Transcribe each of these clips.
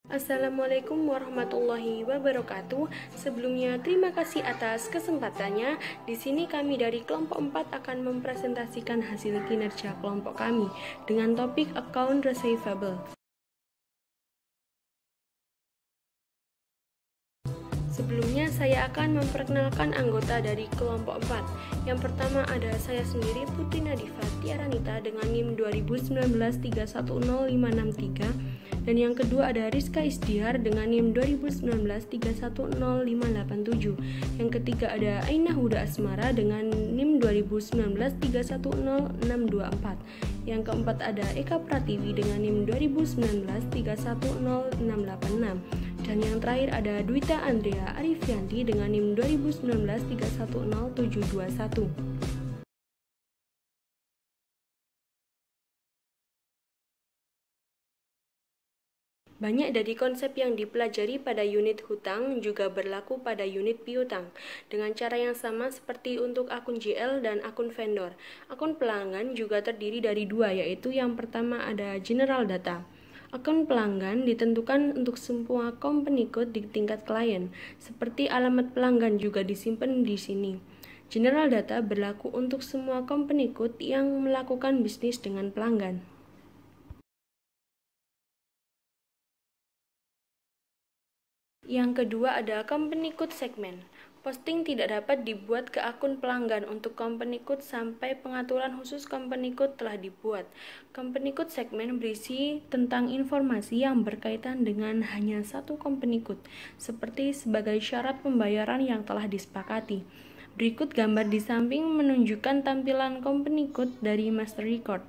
Assalamualaikum warahmatullahi wabarakatuh. Sebelumnya, terima kasih atas kesempatannya. Di sini kami dari kelompok 4 akan mempresentasikan hasil kinerja kelompok kami dengan topik account receivable. Sebelumnya, saya akan memperkenalkan anggota dari kelompok 4. Yang pertama ada saya sendiri, Putri Nadifa Tiaranita dengan NIM 2019310563. Dan yang kedua ada Rizka Isdihar dengan NIM 2019310587. Yang ketiga ada Ainah Huda Asmara dengan NIM 2019310624. Yang keempat ada Eka Pratiwi dengan NIM 2019310686. Dan yang terakhir ada Dwita Andrea Arifianti dengan NIM 2019310721. Banyak dari konsep yang dipelajari pada unit hutang juga berlaku pada unit piutang dengan cara yang sama seperti untuk akun GL dan akun vendor. Akun pelanggan juga terdiri dari dua, yaitu yang pertama ada general data. Akun pelanggan ditentukan untuk semua company code di tingkat klien, seperti alamat pelanggan juga disimpan di sini. General data berlaku untuk semua company code yang melakukan bisnis dengan pelanggan. Yang kedua ada company code segment. Posting tidak dapat dibuat ke akun pelanggan untuk company code sampai pengaturan khusus company code telah dibuat. Company code segment berisi tentang informasi yang berkaitan dengan hanya satu company code, seperti sebagai syarat pembayaran yang telah disepakati. Berikut gambar di samping menunjukkan tampilan company code dari master record.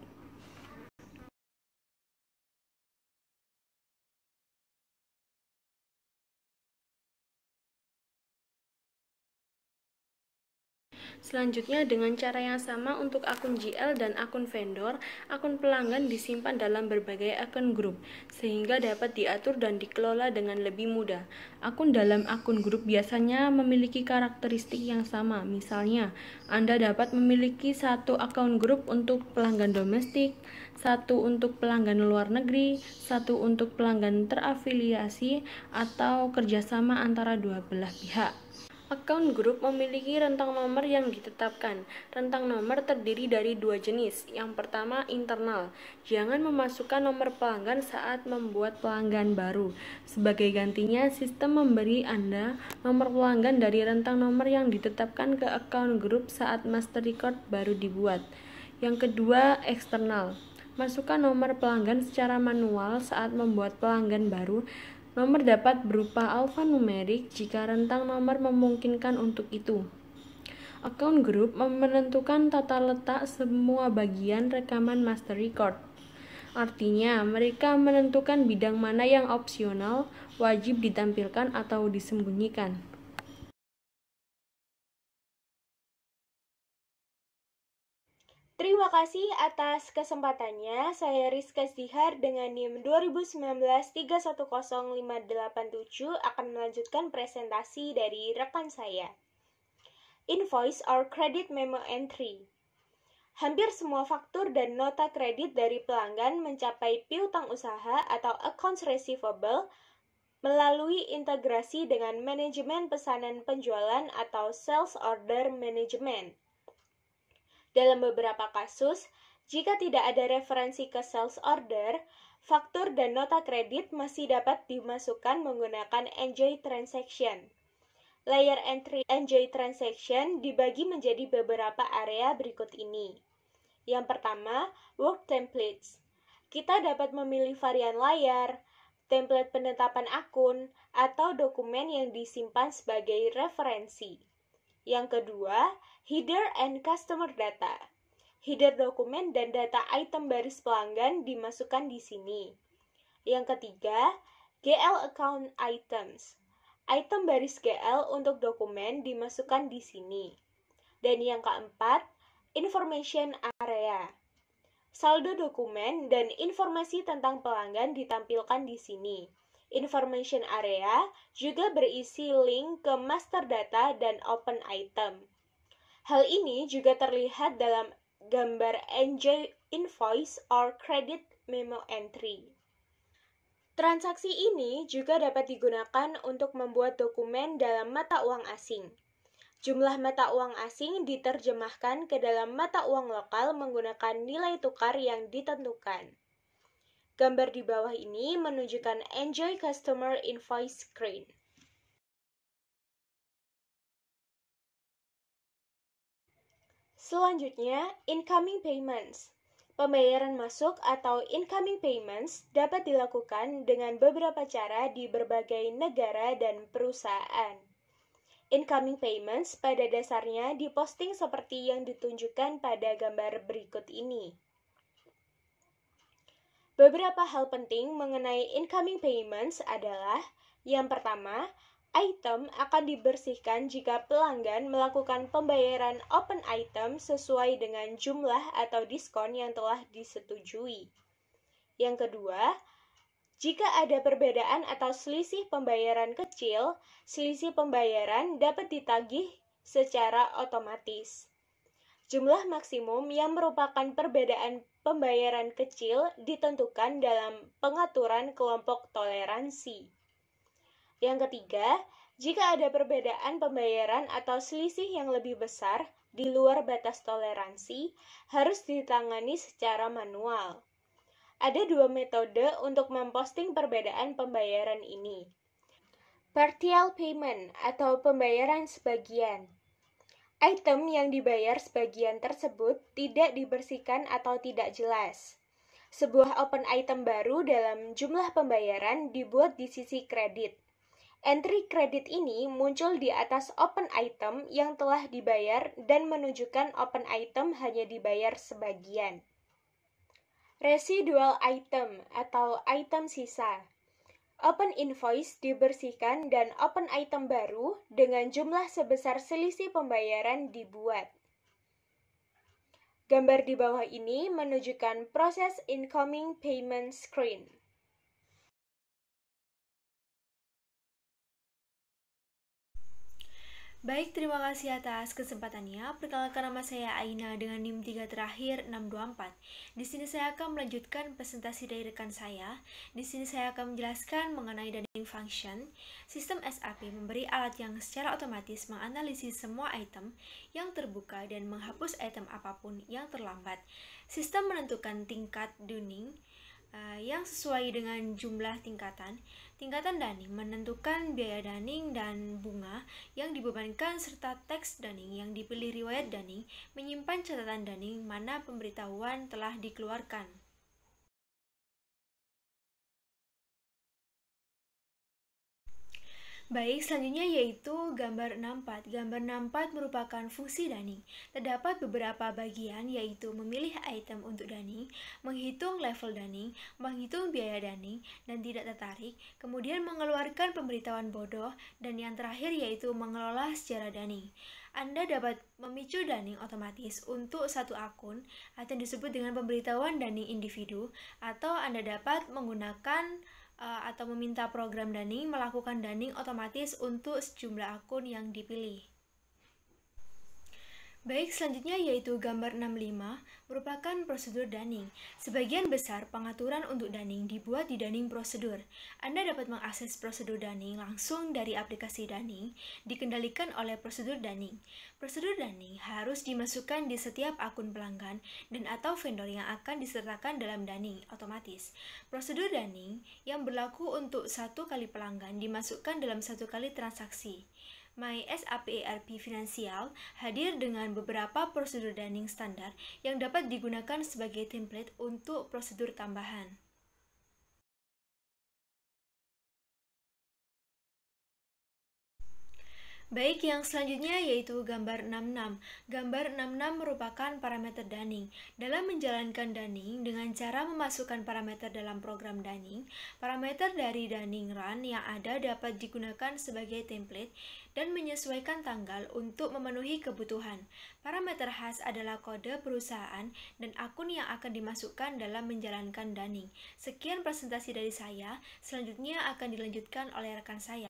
Selanjutnya dengan cara yang sama untuk akun GL dan akun vendor, akun pelanggan disimpan dalam berbagai akun grup, sehingga dapat diatur dan dikelola dengan lebih mudah. Akun dalam akun grup biasanya memiliki karakteristik yang sama, misalnya Anda dapat memiliki satu akun grup untuk pelanggan domestik, satu untuk pelanggan luar negeri, satu untuk pelanggan terafiliasi, atau kerjasama antara dua belah pihak. Account group memiliki rentang nomor yang ditetapkan. Rentang nomor terdiri dari dua jenis. Yang pertama, internal. Jangan memasukkan nomor pelanggan saat membuat pelanggan baru. Sebagai gantinya, sistem memberi Anda nomor pelanggan dari rentang nomor yang ditetapkan ke account group saat master record baru dibuat. Yang kedua, eksternal. Masukkan nomor pelanggan secara manual saat membuat pelanggan baru. Nomor dapat berupa alfanumerik jika rentang nomor memungkinkan untuk itu. Account group menentukan tata letak semua bagian rekaman master record. Artinya, mereka menentukan bidang mana yang opsional, wajib ditampilkan atau disembunyikan. Terima kasih atas kesempatannya. Saya Rizka Isdihar dengan NIM 2019310587 akan melanjutkan presentasi dari rekan saya. Invoice or Credit Memo Entry. Hampir semua faktur dan nota kredit dari pelanggan mencapai piutang usaha atau accounts receivable melalui integrasi dengan manajemen pesanan penjualan atau sales order management. Dalam beberapa kasus, jika tidak ada referensi ke sales order, faktur dan nota kredit masih dapat dimasukkan menggunakan Enjoy Transaction. Layer entry Enjoy Transaction dibagi menjadi beberapa area berikut ini. Yang pertama, Work Templates. Kita dapat memilih varian layar, template penetapan akun, atau dokumen yang disimpan sebagai referensi. Yang kedua, Header and Customer Data. Header dokumen dan data item baris pelanggan dimasukkan di sini. Yang ketiga, GL Account Items. Item baris GL untuk dokumen dimasukkan di sini. Dan yang keempat, Information Area. Saldo dokumen dan informasi tentang pelanggan ditampilkan di sini. Information Area juga berisi link ke master data dan open item. Hal ini juga terlihat dalam gambar Enjoy Invoice or Credit Memo Entry. Transaksi ini juga dapat digunakan untuk membuat dokumen dalam mata uang asing. Jumlah mata uang asing diterjemahkan ke dalam mata uang lokal menggunakan nilai tukar yang ditentukan. Gambar di bawah ini menunjukkan Enjoy Customer Invoice Screen. Selanjutnya, incoming payments. Pembayaran masuk atau incoming payments dapat dilakukan dengan beberapa cara di berbagai negara dan perusahaan. Incoming payments pada dasarnya diposting seperti yang ditunjukkan pada gambar berikut ini. Beberapa hal penting mengenai incoming payments adalah, yang pertama, item akan dibersihkan jika pelanggan melakukan pembayaran open item sesuai dengan jumlah atau diskon yang telah disetujui. Yang kedua, jika ada perbedaan atau selisih pembayaran kecil, selisih pembayaran dapat ditagih secara otomatis. Jumlah maksimum yang merupakan perbedaan pembayaran kecil ditentukan dalam pengaturan kelompok toleransi. Yang ketiga, jika ada perbedaan pembayaran atau selisih yang lebih besar di luar batas toleransi, harus ditangani secara manual. Ada dua metode untuk memposting perbedaan pembayaran ini. Partial payment atau pembayaran sebagian. Item yang dibayar sebagian tersebut tidak dibersihkan atau tidak jelas. Sebuah open item baru dalam jumlah pembayaran dibuat di sisi kredit. Entry kredit ini muncul di atas open item yang telah dibayar dan menunjukkan open item hanya dibayar sebagian. Residual item atau item sisa. Open invoice dibersihkan dan open item baru dengan jumlah sebesar selisih pembayaran dibuat. Gambar di bawah ini menunjukkan proses incoming payment screen. Baik, terima kasih atas kesempatannya. Perkenalkan, nama saya Aina dengan NIM 3 terakhir 624. Di sini saya akan melanjutkan presentasi dari rekan saya. Di sini saya akan menjelaskan mengenai dunning function. Sistem SAP memberi alat yang secara otomatis menganalisis semua item yang terbuka dan menghapus item apapun yang terlambat. Sistem menentukan tingkat dunning yang sesuai dengan jumlah tingkatan. Tingkatan dunning menentukan biaya dunning dan bunga yang dibebankan serta teks dunning yang dipilih. Riwayat dunning menyimpan catatan dunning mana pemberitahuan telah dikeluarkan. Baik, selanjutnya yaitu gambar 64. Gambar 64 merupakan fungsi dunning. Terdapat beberapa bagian, yaitu memilih item untuk dunning, menghitung level dunning, menghitung biaya dunning, dan tidak tertarik, kemudian mengeluarkan pemberitahuan bodoh, dan yang terakhir yaitu mengelola sejarah dunning. Anda dapat memicu dunning otomatis untuk satu akun atau yang disebut dengan pemberitahuan dunning individu, atau Anda dapat menggunakan atau meminta program dunning melakukan dunning otomatis untuk sejumlah akun yang dipilih. Baik, selanjutnya yaitu gambar 65 merupakan prosedur dunning. Sebagian besar pengaturan untuk dunning dibuat di dunning prosedur. Anda dapat mengakses prosedur dunning langsung dari aplikasi dunning, dikendalikan oleh prosedur dunning. Prosedur dunning harus dimasukkan di setiap akun pelanggan dan atau vendor yang akan disertakan dalam dunning otomatis. Prosedur dunning yang berlaku untuk satu kali pelanggan dimasukkan dalam satu kali transaksi. My SAP ERP Finansial hadir dengan beberapa prosedur dunning standar yang dapat digunakan sebagai template untuk prosedur tambahan. Baik, yang selanjutnya yaitu gambar 66. Gambar 66 merupakan parameter dunning. Dalam menjalankan dunning dengan cara memasukkan parameter dalam program dunning, parameter dari dunning run yang ada dapat digunakan sebagai template dan menyesuaikan tanggal untuk memenuhi kebutuhan. Parameter khas adalah kode perusahaan dan akun yang akan dimasukkan dalam menjalankan dunning. Sekian presentasi dari saya, selanjutnya akan dilanjutkan oleh rekan saya.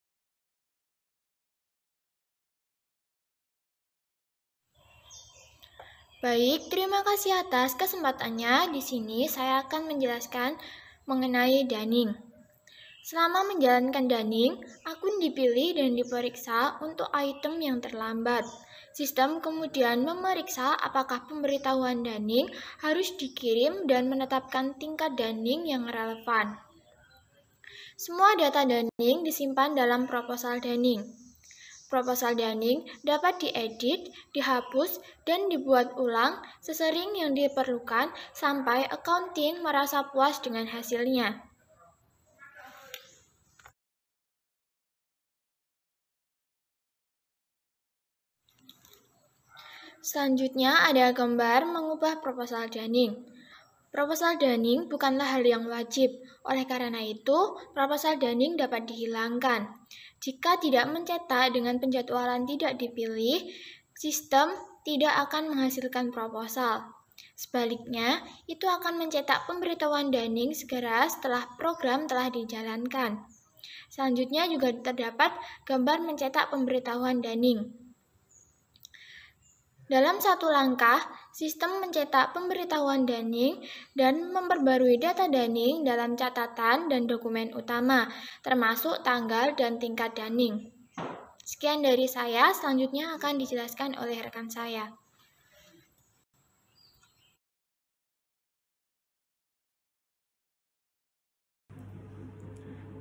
Baik, terima kasih atas kesempatannya. Di sini saya akan menjelaskan mengenai dunning. Selama menjalankan daning, akun dipilih dan diperiksa untuk item yang terlambat. Sistem kemudian memeriksa apakah pemberitahuan daning harus dikirim dan menetapkan tingkat daning yang relevan. Semua data daning disimpan dalam proposal daning. Proposal daning dapat diedit, dihapus, dan dibuat ulang sesering yang diperlukan sampai accounting merasa puas dengan hasilnya. Selanjutnya ada gambar mengubah proposal daning. Proposal daning bukanlah hal yang wajib, oleh karena itu proposal daning dapat dihilangkan. Jika tidak mencetak dengan penjadwalan tidak dipilih, sistem tidak akan menghasilkan proposal. Sebaliknya, itu akan mencetak pemberitahuan daning segera setelah program telah dijalankan. Selanjutnya juga terdapat gambar mencetak pemberitahuan daning. Dalam satu langkah, sistem mencetak pemberitahuan daning dan memperbarui data daning dalam catatan dan dokumen utama, termasuk tanggal dan tingkat daning. Sekian dari saya, selanjutnya akan dijelaskan oleh rekan saya.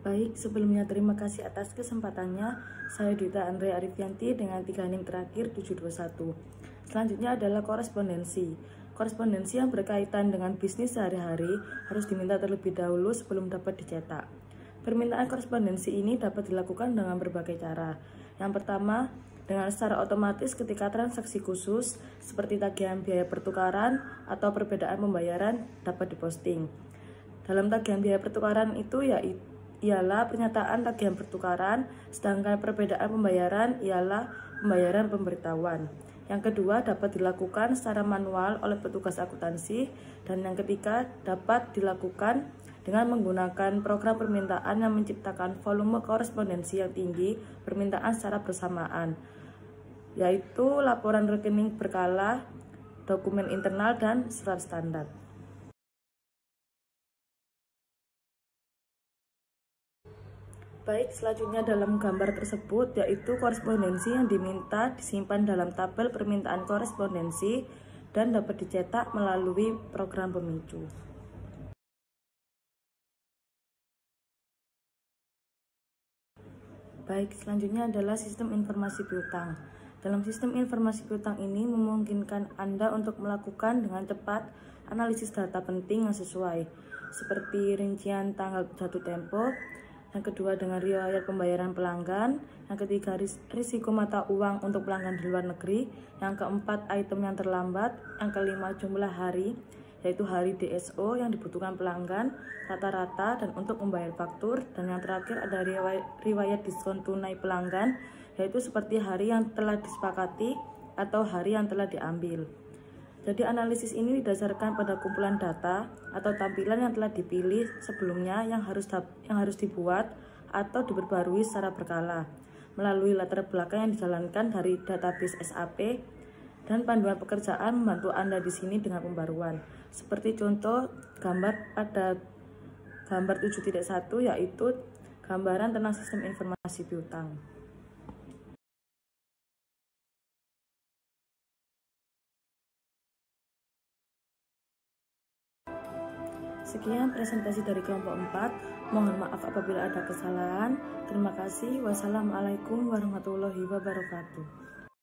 Baik, sebelumnya terima kasih atas kesempatannya. Saya Dita Andre Arifianti dengan 3 NIM terakhir 721. Selanjutnya adalah korespondensi. Korespondensi yang berkaitan dengan bisnis sehari-hari harus diminta terlebih dahulu sebelum dapat dicetak. Permintaan korespondensi ini dapat dilakukan dengan berbagai cara. Yang pertama, dengan secara otomatis ketika transaksi khusus seperti tagihan biaya pertukaran atau perbedaan pembayaran dapat diposting. Dalam tagihan biaya pertukaran itu ialah pernyataan tagihan pertukaran, sedangkan perbedaan pembayaran ialah pembayaran pemberitahuan. Yang kedua dapat dilakukan secara manual oleh petugas akuntansi, dan yang ketiga dapat dilakukan dengan menggunakan program permintaan yang menciptakan volume korespondensi yang tinggi permintaan secara bersamaan, yaitu laporan rekening berkala, dokumen internal, dan surat standar. Baik, selanjutnya dalam gambar tersebut yaitu korespondensi yang diminta disimpan dalam tabel permintaan korespondensi dan dapat dicetak melalui program pemicu. Baik, selanjutnya adalah sistem informasi piutang. Dalam sistem informasi piutang ini memungkinkan Anda untuk melakukan dengan cepat analisis data penting yang sesuai, seperti rincian tanggal jatuh tempo. Yang kedua dengan riwayat pembayaran pelanggan, yang ketiga risiko mata uang untuk pelanggan di luar negeri, yang keempat item yang terlambat, yang kelima jumlah hari, yaitu hari DSO yang dibutuhkan pelanggan, rata-rata dan untuk membayar faktur, dan yang terakhir ada riwayat diskon tunai pelanggan, yaitu seperti hari yang telah disepakati atau hari yang telah diambil. Jadi analisis ini didasarkan pada kumpulan data atau tampilan yang telah dipilih sebelumnya yang harus dibuat atau diperbarui secara berkala melalui latar belakang yang dijalankan dari database SAP, dan panduan pekerjaan membantu Anda di sini dengan pembaruan. Seperti contoh gambar pada gambar 7.1 yaitu gambaran tentang sistem informasi piutang. Sekian presentasi dari kelompok 4. Mohon maaf apabila ada kesalahan. Terima kasih. Wassalamualaikum warahmatullahi wabarakatuh.